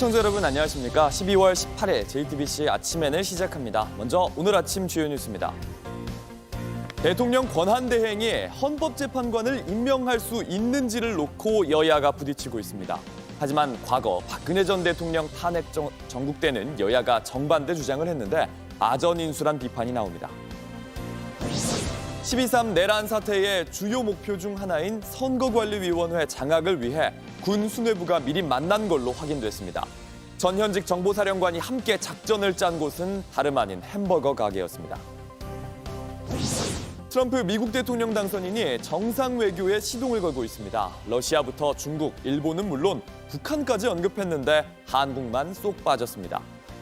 시청자 여러분 안녕하십니까? 12월 18일 JTBC 아침엔을 시작합니다. 먼저 오늘 아침 주요 뉴스입니다. 대통령 권한대행이 헌법재판관을 임명할 수 있는지를 놓고 여야가 부딪히고 있습니다. 하지만 과거 박근혜 전 대통령 탄핵 전국 때는 여야가 정반대 주장을 했는데 아전인수란 비판이 나옵니다. 12.3 내란 사태의 주요 목표 중 하나인 선거관리위원회 장악을 위해 군 수뇌부가 미리 만난 걸로 확인됐습니다. 전현직 정보사령관이 함께 작전을 짠 곳은 다름 아닌 햄버거 가게였습니다. 트럼프 미국 대통령 당선인이 정상 외교에 시동을 걸고 있습니다. 러시아부터 중국, 일본은 물론 북한까지 언급했는데 한국만 쏙 빠졌습니다.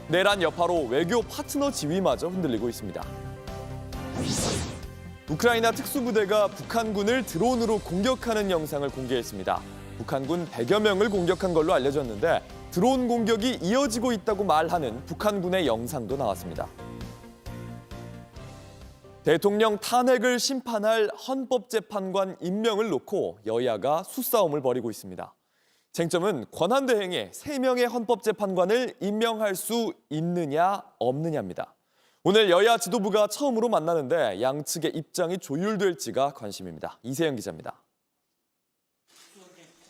내란 여파로 외교 파트너 지위마저 흔들리고 있습니다. 우크라이나 특수부대가 북한군을 드론으로 공격하는 영상을 공개했습니다. 북한군 100여 명을 공격한 걸로 알려졌는데 드론 공격이 이어지고 있다고 말하는 북한군의 영상도 나왔습니다. 대통령 탄핵을 심판할 헌법재판관 임명을 놓고 여야가 수싸움을 벌이고 있습니다. 쟁점은 권한대행에 3명의 헌법재판관을 임명할 수 있느냐 없느냐입니다. 오늘 여야 지도부가 처음으로 만나는데 양측의 입장이 조율될지가 관심입니다. 이세영 기자입니다.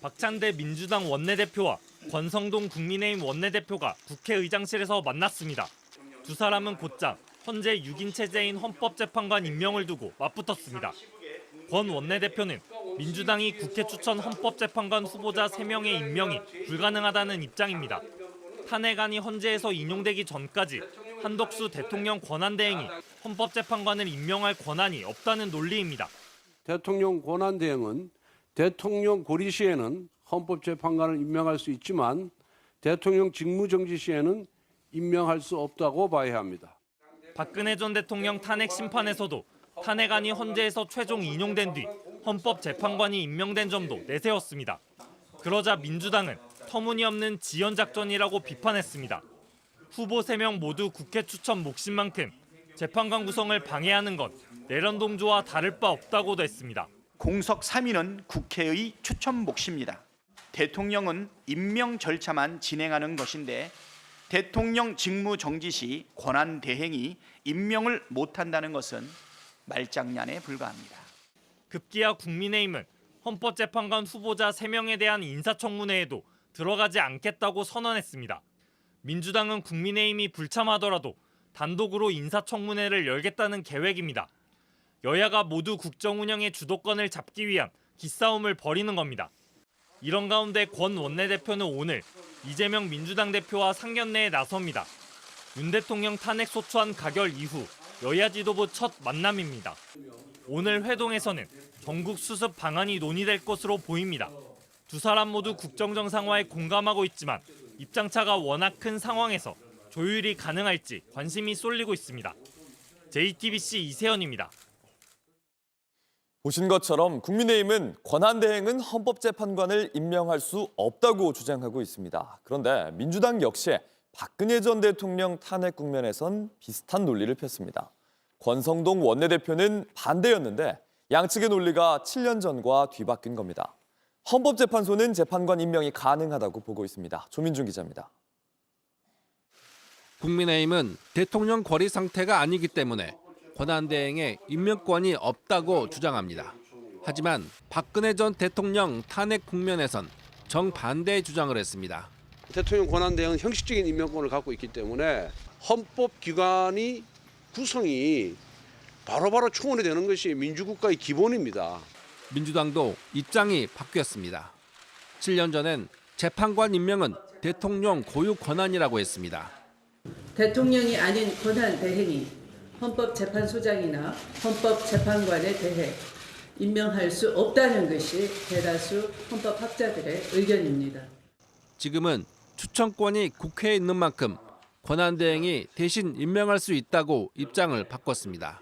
박찬대 민주당 원내대표와 권성동 국민의힘 원내대표가 국회의장실에서 만났습니다. 두 사람은 곧장 현재 6인 체제인 헌법재판관 임명을 두고 맞붙었습니다. 권 원내대표는 민주당이 국회 추천 헌법재판관 후보자 3명의 임명이 불가능하다는 입장입니다. 탄핵안이 헌재에서 인용되기 전까지 한덕수 대통령 권한대행이 헌법재판관을 임명할 권한이 없다는 논리입니다. 대통령 권한대행은 대통령 고리 시에는 헌법재판관을 임명할 수 있지만 대통령 직무정지 시에는 임명할 수 없다고 봐야 합니다. 박근혜 전 대통령 탄핵 심판에서도 탄핵안이 헌재에서 최종 인용된 뒤 헌법재판관이 임명된 점도 내세웠습니다. 그러자 민주당은 터무니없는 지연작전이라고 비판했습니다. 후보 3명 모두 국회 추천 몫인 만큼 재판관 구성을 방해하는 건 내란 동조와 다를 바 없다고도 했습니다. 공석 3인은 국회의 추천 몫입니다. 대통령은 임명 절차만 진행하는 것인데 대통령 직무 정지 시 권한대행이 임명을 못한다는 것은 말장난에 불과합니다. 급기야 국민의힘은 헌법재판관 후보자 3명에 대한 인사청문회에도 들어가지 않겠다고 선언했습니다. 민주당은 국민의힘이 불참하더라도 단독으로 인사청문회를 열겠다는 계획입니다. 여야가 모두 국정 운영의 주도권을 잡기 위한 기싸움을 벌이는 겁니다. 이런 가운데 권 원내대표는 오늘 이재명 민주당 대표와 상견례에 나섭니다. 윤 대통령 탄핵 소추안 가결 이후 여야 지도부 첫 만남입니다. 오늘 회동에서는 전국 수습 방안이 논의될 것으로 보입니다. 두 사람 모두 국정 정상화에 공감하고 있지만 입장차가 워낙 큰 상황에서 조율이 가능할지 관심이 쏠리고 있습니다. JTBC 이세연입니다. 보신 것처럼 국민의힘은 권한대행은 헌법재판관을 임명할 수 없다고 주장하고 있습니다. 그런데 민주당 역시 박근혜 전 대통령 탄핵 국면에선 비슷한 논리를 폈습니다. 권성동 원내대표는 반대였는데 양측의 논리가 7년 전과 뒤바뀐 겁니다. 헌법재판소는 재판관 임명이 가능하다고 보고 있습니다. 조민준 기자입니다. 국민의힘은 대통령 거리 상태가 아니기 때문에 권한대행에 임명권이 없다고 주장합니다. 하지만 박근혜 전 대통령 탄핵 국면에선 정반대의 주장을 했습니다. 대통령 권한대행은 형식적인 임명권을 갖고 있기 때문에 헌법기관이 구성이 바로바로 충원이 되는 것이 민주국가의 기본입니다. 민주당도 입장이 바뀌었습니다. 7년 전엔 재판관 임명은 대통령 고유 권한이라고 했습니다. 대통령이 아닌 권한대행이 헌법재판소장이나 헌법재판관에 대해 임명할 수 없다는 것이 대다수 헌법학자들의 의견입니다. 지금은 추천권이 국회에 있는 만큼 권한대행이 대신 임명할 수 있다고 입장을 바꿨습니다.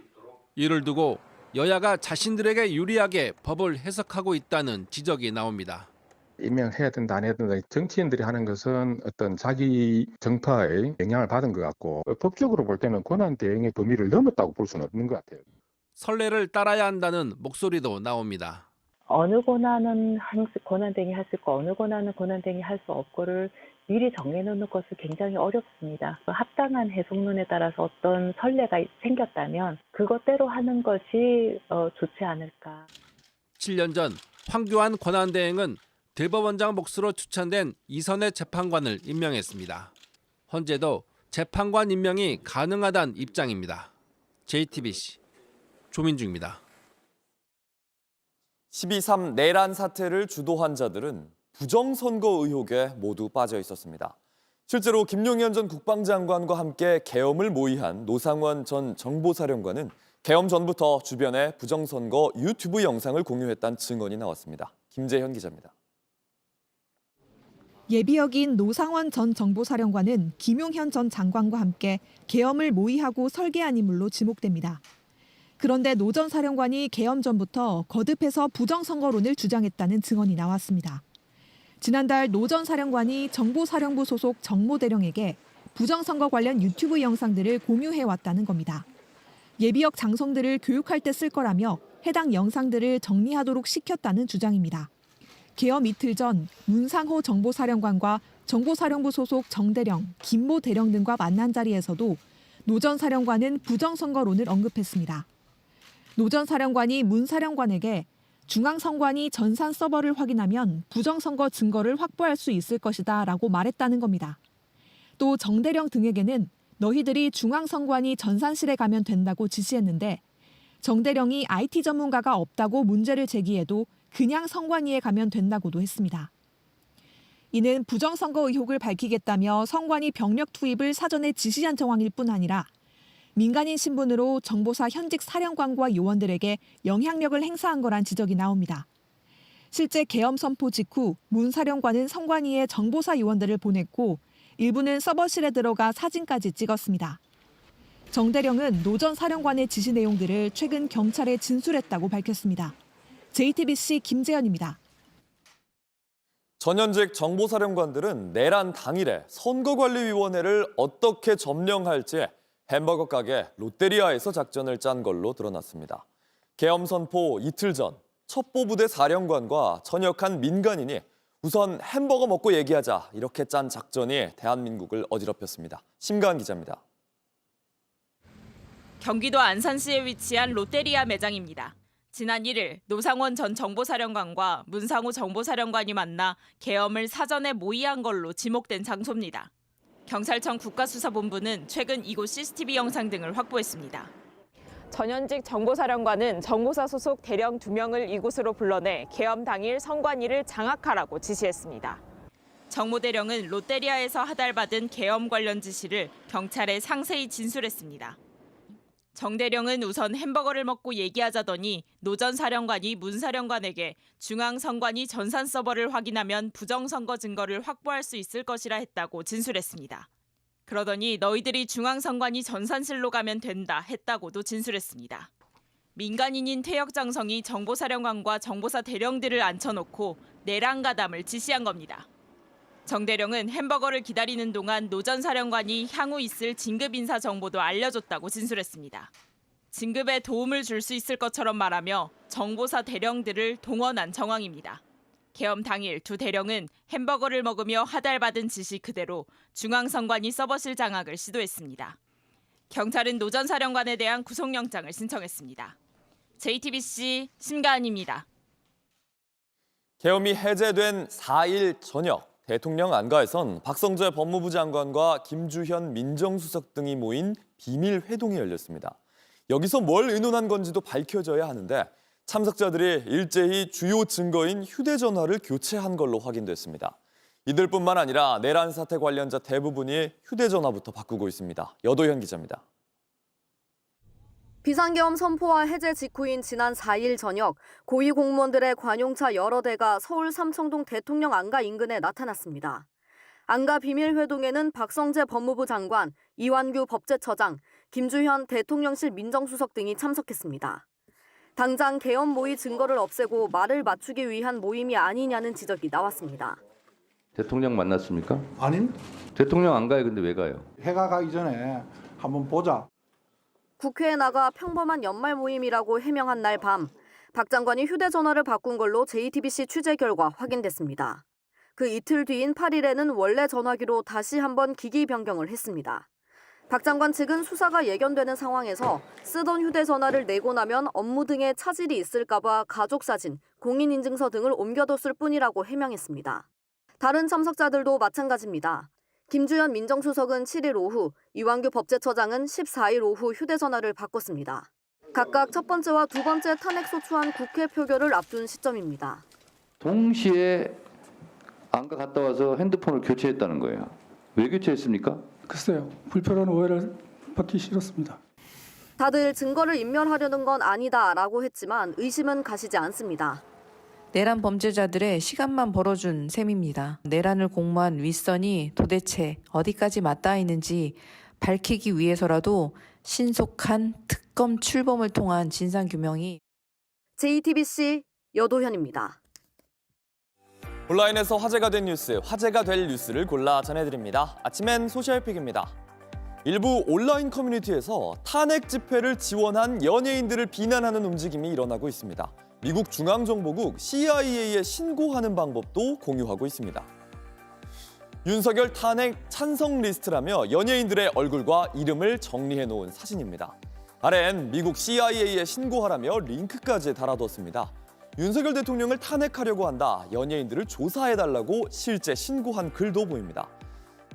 이를 두고 여야가 자신들에게 유리하게 법을 해석하고 있다는 지적이 나옵니다. 임명해야 된다 안 해야 된다 정치인들이 하는 것은 어떤 자기 정파의 영향을 받은 것 같고 법적으로 볼 때는 권한대행의 범위를 넘었다고 볼 수는 없는 것 같아요. 선례를 따라야 한다는 목소리도 나옵니다. 어느 권한은 권한대행이 할 수 있고 어느 권한은 권한대행이 할 수 없고를 미리 정해놓는 것은 굉장히 어렵습니다. 합당한 해석론에 따라서 어떤 선례가 생겼다면 그것대로 하는 것이 좋지 않을까. 7년 전 황교안 권한대행은 대법원장 몫으로 추천된 이선의 재판관을 임명했습니다. 헌재도 재판관 임명이 가능하다는 입장입니다. JTBC 조민주입니다. 12.3 내란 사태를 주도한 자들은 부정선거 의혹에 모두 빠져 있었습니다. 실제로 김용현 전 국방장관과 함께 계엄을 모의한 노상원 전 정보사령관은 계엄 전부터 주변에 부정선거 유튜브 영상을 공유했다는 증언이 나왔습니다. 김재현 기자입니다. 예비역인 노상원 전 정보사령관은 김용현 전 장관과 함께 계엄을 모의하고 설계한 인물로 지목됩니다. 그런데 노 전 사령관이 계엄 전부터 거듭해서 부정선거론을 주장했다는 증언이 나왔습니다. 지난달 노 전 사령관이 정보사령부 소속 정모대령에게 부정선거 관련 유튜브 영상들을 공유해왔다는 겁니다. 예비역 장성들을 교육할 때 쓸 거라며 해당 영상들을 정리하도록 시켰다는 주장입니다. 계엄 이틀 전 문상호 정보사령관과 정보사령부 소속 정대령, 김모 대령 등과 만난 자리에서도 노 전 사령관은 부정선거론을 언급했습니다. 노 전 사령관이 문 사령관에게 중앙선관위 전산 서버를 확인하면 부정선거 증거를 확보할 수 있을 것이다 라고 말했다는 겁니다. 또 정대령 등에게는 너희들이 중앙선관위 전산실에 가면 된다고 지시했는데 정대령이 IT 전문가가 없다고 문제를 제기해도 그냥 선관위에 가면 된다고도 했습니다. 이는 부정선거 의혹을 밝히겠다며 선관위 병력 투입을 사전에 지시한 정황일 뿐 아니라 민간인 신분으로 정보사 현직 사령관과 요원들에게 영향력을 행사한 거란 지적이 나옵니다. 실제 계엄 선포 직후 문 사령관은 선관위에 정보사 요원들을 보냈고 일부는 서버실에 들어가 사진까지 찍었습니다. 정대령은 노 전 사령관의 지시 내용들을 최근 경찰에 진술했다고 밝혔습니다. JTBC 김재현입니다. 전현직 정보사령관들은 내란 당일에 선거관리위원회를 어떻게 점령할지 햄버거 가게 롯데리아에서 작전을 짠 걸로 드러났습니다. 계엄 선포 이틀 전 첩보부대 사령관과 전역한 민간인이 우선 햄버거 먹고 얘기하자 이렇게 짠 작전이 대한민국을 어지럽혔습니다. 심가은 기자입니다. 경기도 안산시에 위치한 롯데리아 매장입니다. 지난 1일 노상원 전 정보사령관과 문상호 정보사령관이 만나 계엄을 사전에 모의한 걸로 지목된 장소입니다. 경찰청 국가수사본부는 최근 이곳 CCTV 영상 등을 확보했습니다. 전현직 정보사령관은 정보사 소속 대령 2명을 이곳으로 불러내 계엄 당일 선관위를 장악하라고 지시했습니다. 정모대령은 롯데리아에서 하달받은 계엄 관련 지시를 경찰에 상세히 진술했습니다. 정대령은 우선 햄버거를 먹고 얘기하자더니 노 전 사령관이 문 사령관에게 중앙선관위 전산 서버를 확인하면 부정선거 증거를 확보할 수 있을 것이라 했다고 진술했습니다. 그러더니 너희들이 중앙선관위 전산실로 가면 된다 했다고도 진술했습니다. 민간인인 퇴역장성이 정보사령관과 정보사 대령들을 앉혀놓고 내란가담을 지시한 겁니다. 정대령은 햄버거를 기다리는 동안 노 전 사령관이 향후 있을 진급 인사 정보도 알려줬다고 진술했습니다. 진급에 도움을 줄 수 있을 것처럼 말하며 정보사 대령들을 동원한 정황입니다. 계엄 당일 두 대령은 햄버거를 먹으며 하달받은 지시 그대로 중앙선관위 서버실 장악을 시도했습니다. 경찰은 노 전 사령관에 대한 구속영장을 신청했습니다. JTBC 심가은입니다. 계엄이 해제된 4일 저녁 대통령 안가에선 박성재 법무부 장관과 김주현 민정수석 등이 모인 비밀 회동이 열렸습니다. 여기서 뭘 의논한 건지도 밝혀져야 하는데 참석자들이 일제히 주요 증거인 휴대전화를 교체한 걸로 확인됐습니다. 이들뿐만 아니라 내란 사태 관련자 대부분이 휴대전화부터 바꾸고 있습니다. 여도현 기자입니다. 비상계엄 선포와 해제 직후인 지난 4일 저녁 고위공무원들의 관용차 여러 대가 서울 삼청동 대통령 안가 인근에 나타났습니다. 안가 비밀회동에는 박성재 법무부 장관, 이완규 법제처장, 김주현 대통령실 민정수석 등이 참석했습니다. 당장 계엄 모의 증거를 없애고 말을 맞추기 위한 모임이 아니냐는 지적이 나왔습니다. 대통령 만났습니까? 아닙니다. 대통령 안 가요. 근데 왜 가요? 해가 가기 전에 한번 보자. 국회에 나가 평범한 연말 모임이라고 해명한 날 밤 박 장관이 휴대전화를 바꾼 걸로 JTBC 취재 결과 확인됐습니다. 그 이틀 뒤인 8일에는 원래 전화기로 다시 한번 기기 변경을 했습니다. 박 장관 측은 수사가 예견되는 상황에서 쓰던 휴대전화를 내고 나면 업무 등에 차질이 있을까 봐 가족사진, 공인인증서 등을 옮겨뒀을 뿐이라고 해명했습니다. 다른 참석자들도 마찬가지입니다. 김주현 민정수석은 7일 오후, 이완규 법제처장은 14일 오후 휴대전화를 바꿨습니다. 각각 첫 번째와 두 번째 탄핵소추안 국회 표결을 앞둔 시점입니다. 동시에 안가 갔다 와서 핸드폰을 교체했다는 거예요. 왜 교체했습니까? 글쎄요. 불편한 오해를 받기 싫었습니다. 다들 증거를 인멸하려는 건 아니다라고 했지만 의심은 가시지 않습니다. 내란 범죄자들의 시간만 벌어준 셈입니다. 내란을 공모한 윗선이 도대체 어디까지 맞닿아 있는지 밝히기 위해서라도 신속한 특검 출범을 통한 진상규명이 JTBC 여도현입니다. 온라인에서 화제가 된 뉴스, 화제가 될 뉴스를 골라 전해드립니다. 아침엔 소셜픽입니다. 일부 온라인 커뮤니티에서 탄핵 집회를 지원한 연예인들을 비난하는 움직임이 일어나고 있습니다. 미국 중앙정보국 CIA에 신고하는 방법도 공유하고 있습니다. 윤석열 탄핵 찬성 리스트라며 연예인들의 얼굴과 이름을 정리해놓은 사진입니다. 아래엔 미국 CIA에 신고하라며 링크까지 달아뒀습니다. 윤석열 대통령을 탄핵하려고 한다, 연예인들을 조사해달라고 실제 신고한 글도 보입니다.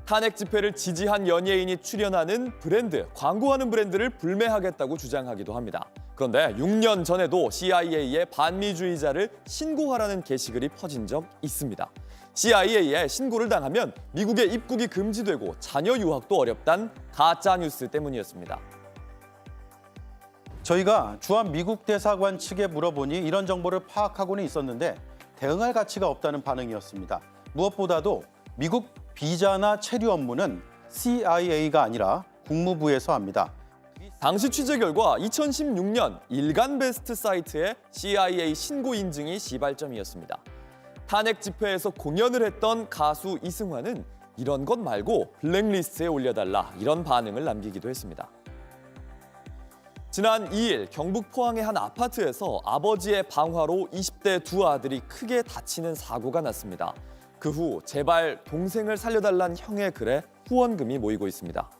탄핵 집회를 지지한 연예인이 출연하는 브랜드, 광고하는 브랜드를 불매하겠다고 주장하기도 합니다. 그런데 6년 전에도 CIA에 반미주의자를 신고하라는 게시글이 퍼진 적 있습니다. CIA에 신고를 당하면 미국에 입국이 금지되고 자녀 유학도 어렵단 가짜 뉴스 때문이었습니다. 저희가 주한 미국 대사관 측에 물어보니 이런 정보를 파악하고는 있었는데 대응할 가치가 없다는 반응이었습니다. 무엇보다도 미국 비자나 체류 업무는 CIA가 아니라 국무부에서 합니다. 당시 취재 결과 2016년 일간베스트 사이트에 CIA 신고 인증이 시발점이었습니다. 탄핵 집회에서 공연을 했던 가수 이승환은 이런 것 말고 블랙리스트에 올려달라, 이런 반응을 남기기도 했습니다. 지난 2일 경북 포항의 한 아파트에서 아버지의 방화로 20대 두 아들이 크게 다치는 사고가 났습니다. 그 후 제발 동생을 살려달란 형의 글에 후원금이 모이고 있습니다.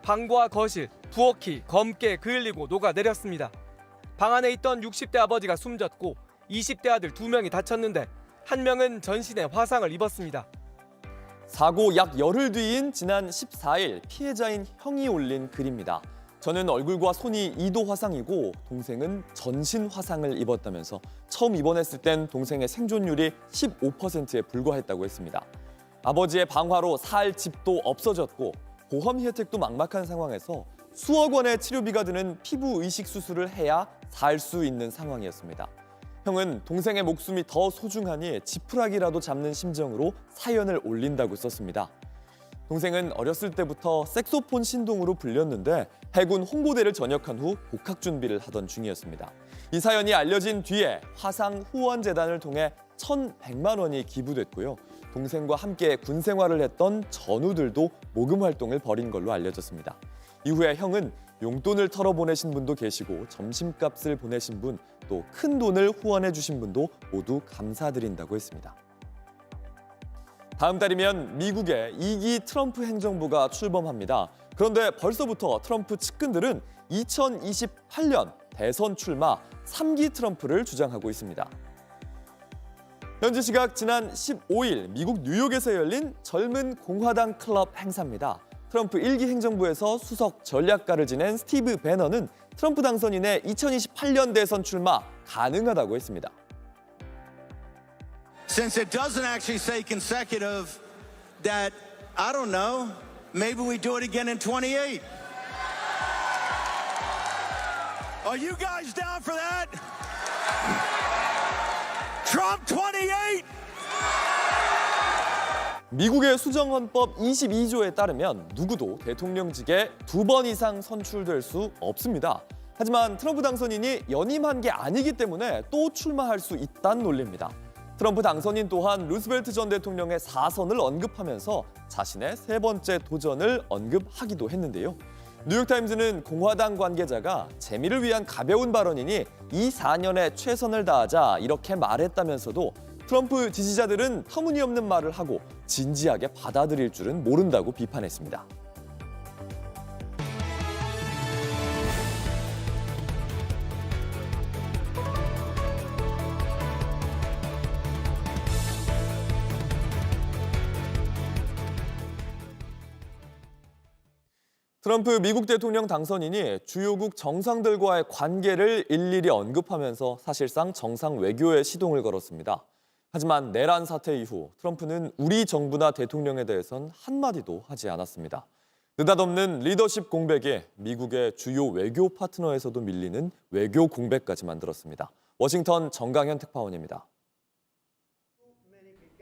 방과 거실, 부엌이 검게 그을리고 녹아내렸습니다. 방 안에 있던 60대 아버지가 숨졌고 20대 아들 2명이 다쳤는데 1명은 전신에 화상을 입었습니다. 사고 약 열흘 뒤인 지난 14일 피해자인 형이 올린 글입니다. 저는 얼굴과 손이 2도 화상이고 동생은 전신 화상을 입었다면서 처음 입원했을 땐 동생의 생존율이 15%에 불과했다고 했습니다. 아버지의 방화로 살 집도 없어졌고 보험 혜택도 막막한 상황에서 수억 원의 치료비가 드는 피부 이식 수술을 해야 살 수 있는 상황이었습니다. 형은 동생의 목숨이 더 소중하니 지푸라기라도 잡는 심정으로 사연을 올린다고 썼습니다. 동생은 어렸을 때부터 색소폰 신동으로 불렸는데 해군 홍보대를 전역한 후 복학 준비를 하던 중이었습니다. 이 사연이 알려진 뒤에 화상 후원재단을 통해 1,100만 원이 기부됐고요. 동생과 함께 군 생활을 했던 전우들도 모금 활동을 벌인 걸로 알려졌습니다. 이후에 형은 용돈을 털어보내신 분도 계시고 점심값을 보내신 분, 또 큰 돈을 후원해 주신 분도 모두 감사드린다고 했습니다. 다음 달이면 미국의 2기 트럼프 행정부가 출범합니다. 그런데 벌써부터 트럼프 측근들은 2028년 대선 출마 3기 트럼프를 주장하고 있습니다. 현지 시각 지난 15일 미국 뉴욕에서 열린 젊은 공화당 클럽 행사입니다. 트럼프 1기 행정부에서 수석 전략가를 지낸 스티브 배너는 트럼프 당선인의 2028년 대선 출마 가능하다고 했습니다. Since it doesn't actually say consecutive, that, I don't know, maybe we do it again in 28. Are you guys down for that? Trump 28! 미국의 수정헌법 22조에 따르면 누구도 대통령직에 2번 이상 선출될 수 없습니다. 하지만 트럼프 당선인이 연임한 게 아니기 때문에 또 출마할 수 있다는 논리입니다. 트럼프 당선인 또한 루스벨트 전 대통령의 사선을 언급하면서 자신의 3번째 도전을 언급하기도 했는데요. 뉴욕타임즈는 공화당 관계자가 재미를 위한 가벼운 발언이니 이 4년에 최선을 다하자 이렇게 말했다면서도 트럼프 지지자들은 터무니없는 말을 하고 진지하게 받아들일 줄은 모른다고 비판했습니다. 트럼프 미국 대통령 당선인이 주요국 정상들과의 관계를 일일이 언급하면서 사실상 정상 외교에 시동을 걸었습니다. 하지만 내란 사태 이후 트럼프는 우리 정부나 대통령에 대해선 한마디도 하지 않았습니다. 느닷없는 리더십 공백에 미국의 주요 외교 파트너에서도 밀리는 외교 공백까지 만들었습니다. 워싱턴 정강현 특파원입니다.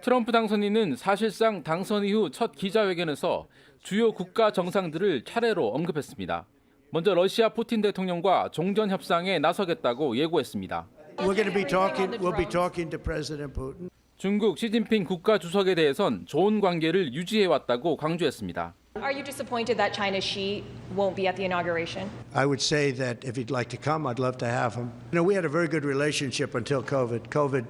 트럼프 당선인은 사실상 당선 이후 첫 기자회견에서 주요 국가 정상들을 차례로 언급했습니다. 먼저 러시아 푸틴 대통령과 종전 협상에 나서겠다고 예고했습니다. We'll be talking to President Putin. 중국 시진핑 국가주석에 대해선 좋은 관계를 유지해왔다고 강조했습니다. Are you disappointed that China's Xi won't be at the inauguration? I would say that if he'd like to come, I'd love to have him. You know, we had a very good relationship until COVID. COVID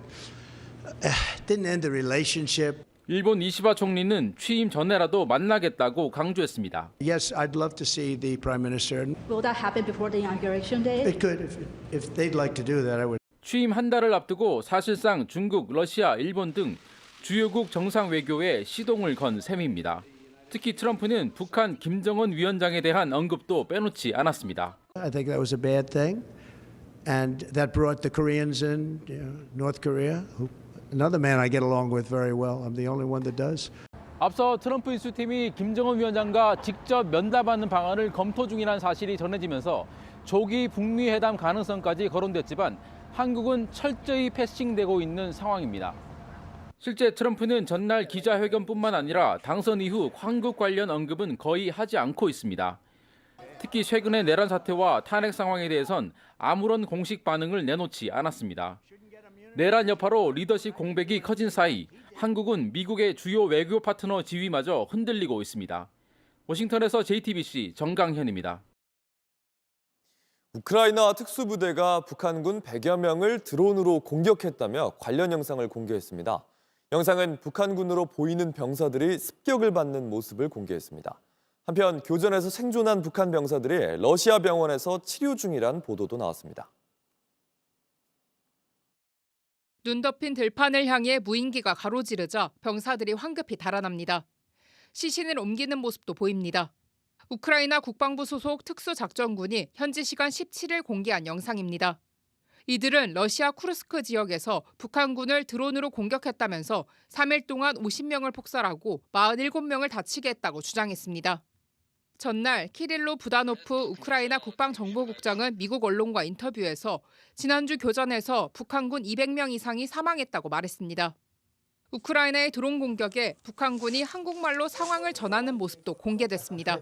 didn't end the relationship. 일본 이시바 총리는 취임 전에라도 만나겠다고 강조했습니다. Yes, I'd love to see the Prime Minister. Will that happen before the inauguration day? It could. If they'd like to do that, I would. 취임 한 달을 앞두고 사실상 중국, 러시아, 일본 등 주요국 정상 외교에 시동을 건 셈입니다. 특히 트럼프는 북한 김정은 위원장에 대한 언급도 빼놓지 않았습니다. I think that was a bad thing, and that brought the Koreans in, North Korea. Another man I get along with very well. I'm the only one that does. 앞서 트럼프 인수팀이 김정은 위원장과 직접 면담하는 방안을 검토 중이라는 사실이 전해지면서 조기 북미 회담 가능성까지 거론됐지만 한국은 철저히 패싱되고 있는 상황입니다. 실제 트럼프는 전날 기자회견뿐만 아니라 당선 이후 한국 관련 언급은 거의 하지 않고 있습니다. 특히 최근의 내란 사태와 탄핵 상황에 대해선 아무런 공식 반응을 내놓지 않았습니다. 내란 여파로 리더십 공백이 커진 사이 한국은 미국의 주요 외교 파트너 지위마저 흔들리고 있습니다. 워싱턴에서 JTBC 정강현입니다. 우크라이나 특수부대가 북한군 100여 명을 드론으로 공격했다며 관련 영상을 공개했습니다. 영상은 북한군으로 보이는 병사들이 습격을 받는 모습을 공개했습니다. 한편 교전에서 생존한 북한 병사들이 러시아 병원에서 치료 중이란 보도도 나왔습니다. 눈 덮인 들판을 향해 무인기가 가로지르자 병사들이 황급히 달아납니다. 시신을 옮기는 모습도 보입니다. 우크라이나 국방부 소속 특수작전군이 현지 시간 17일 공개한 영상입니다. 이들은 러시아 쿠르스크 지역에서 북한군을 드론으로 공격했다면서 3일 동안 50명을 폭살하고 47명을 다치게 했다고 주장했습니다. 전날 키릴로 부다노프 우크라이나 국방정보국장은 미국 언론과 인터뷰에서 지난주 교전에서 북한군 200명 이상이 사망했다고 말했습니다. 우크라이나의 드론 공격에 북한군이 한국말로 상황을 전하는 모습도 공개됐습니다.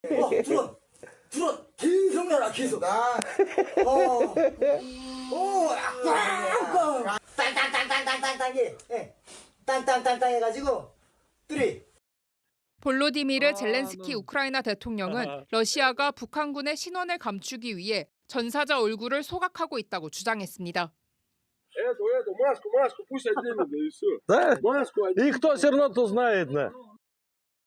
드론 계속 열어 계속 땅땅땅땅땅땅 해가지고 뚜리. 볼로디미르 젤렌스키 우크라이나 대통령은 러시아가 북한군의 신원을 감추기 위해 전사자 얼굴을 소각하고 있다고 주장했습니다.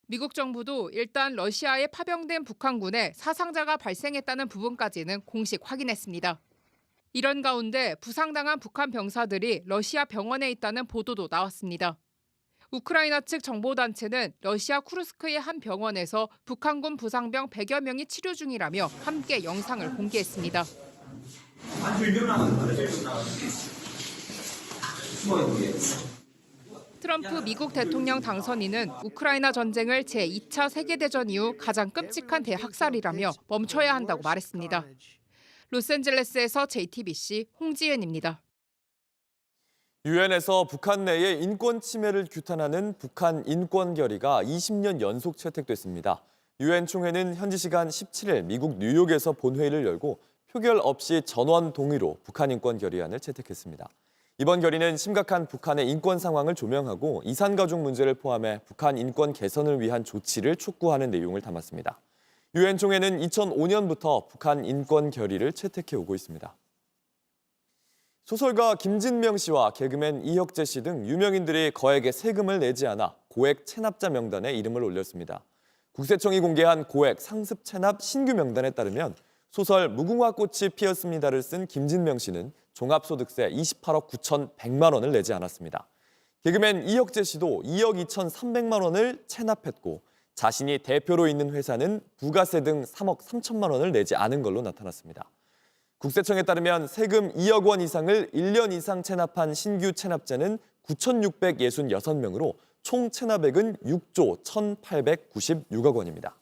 미국 정부도 일단 러시아에 파병된 북한군에 사상자가 발생했다는 부분까지는 공식 확인했습니다. 이런 가운데 부상당한 북한 병사들이 러시아 병원에 있다는 보도도 나왔습니다. 우크라이나 측 정보단체는 러시아 쿠르스크의 한 병원에서 북한군 부상병 100여 명이 치료 중이라며 함께 영상을 공개했습니다. 트럼프 미국 대통령 당선인은 우크라이나 전쟁을 제2차 세계대전 이후 가장 끔찍한 대학살이라며 멈춰야 한다고 말했습니다. 로스앤젤레스에서 JTBC 홍지은입니다. 유엔에서 북한 내의 인권 침해를 규탄하는 북한 인권 결의가 20년 연속 채택됐습니다. 유엔 총회는 현지 시간 17일 미국 뉴욕에서 본회의를 열고 표결 없이 전원 동의로 북한 인권 결의안을 채택했습니다. 이번 결의는 심각한 북한의 인권 상황을 조명하고 이산가족 문제를 포함해 북한 인권 개선을 위한 조치를 촉구하는 내용을 담았습니다. 유엔 총회는 2005년부터 북한 인권 결의를 채택해 오고 있습니다. 소설가 김진명 씨와 개그맨 이혁재 씨 등 유명인들이 거액의 세금을 내지 않아 고액 체납자 명단에 이름을 올렸습니다. 국세청이 공개한 고액 상습 체납 신규 명단에 따르면 소설 무궁화 꽃이 피었습니다를 쓴 김진명 씨는 종합소득세 28억 9,100만 원을 내지 않았습니다. 개그맨 이혁재 씨도 2억 2,300만 원을 체납했고 자신이 대표로 있는 회사는 부가세 등 3억 3천만 원을 내지 않은 걸로 나타났습니다. 국세청에 따르면 세금 2억 원 이상을 1년 이상 체납한 신규 체납자는 9,666명으로 총 체납액은 6조 1,896억 원입니다.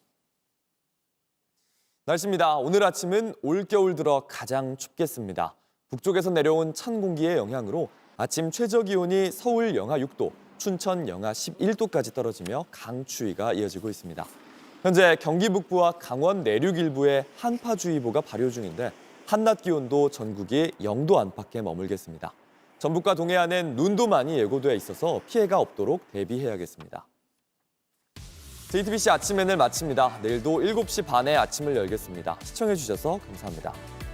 날씨입니다. 오늘 아침은 올겨울 들어 가장 춥겠습니다. 북쪽에서 내려온 찬 공기의 영향으로 아침 최저 기온이 서울 영하 6도, 춘천 영하 11도까지 떨어지며 강추위가 이어지고 있습니다. 현재 경기 북부와 강원 내륙 일부에 한파주의보가 발효 중인데 한낮 기온도 전국이 0도 안팎에 머물겠습니다. 전북과 동해안엔 눈도 많이 예고돼 있어서 피해가 없도록 대비해야겠습니다. JTBC 아침 N을 마칩니다. 내일도 7시 반에 아침을 열겠습니다. 시청해주셔서 감사합니다.